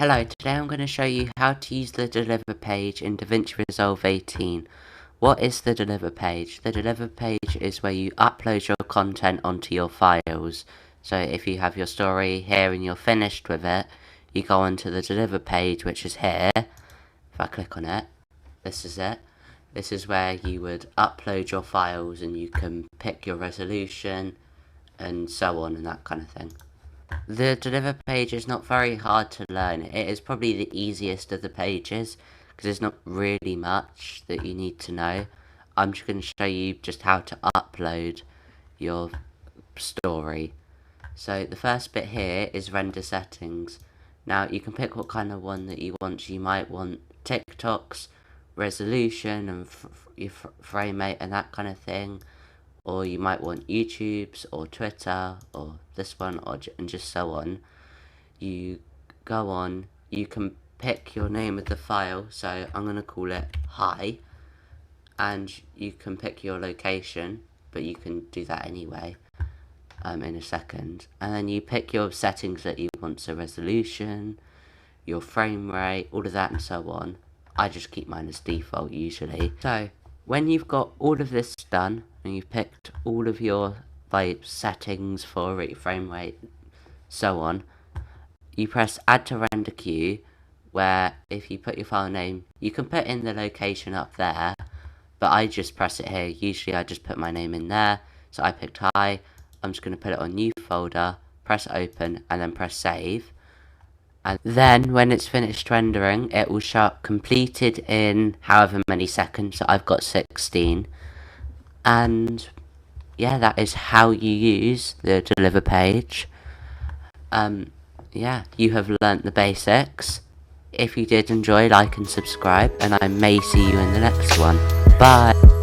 Hello, today I'm going to show you how to use the Deliver page in DaVinci Resolve 18. What is the Deliver page? The Deliver page is where you upload your content onto your files. So if you have your story here and you're finished with it, you go onto the Deliver page, which is here. If I click on it, this is it. This is where you would upload your files and you can pick your resolution and so on and that kind of thing. The Deliver page is not very hard to learn. It is probably the easiest of the pages because there's not really much that you need to know. I'm just going to show you just how to upload your story. So the first bit here is render settings. Now you can pick what kind of one that you want. You might want TikTok's resolution and your frame rate and that kind of thing. Or you might want YouTube's or Twitter or this one and just so on. You go on, you can pick your name of the file, so I'm going to call it hi, and you can pick your location, but you can do that anyway in a second. And then you pick your settings that you want, so resolution, your frame rate, all of that and so on. I just keep mine as default usually. So when you've got all of this done and you've picked all of your settings for it, frame rate, so on, you press add to render queue, where if you put your file name, you can put in the location up there, but I just press it here. Usually I just put my name in there, so I picked hi. I'm just going to put it on new folder, press open, and then press save. And then when it's finished rendering, it will show up completed in however many seconds. So I've got 16. And yeah, that is how you use the Deliver page. Yeah, you have learnt the basics. If you did enjoy, like and subscribe, and I may see you in the next one. Bye!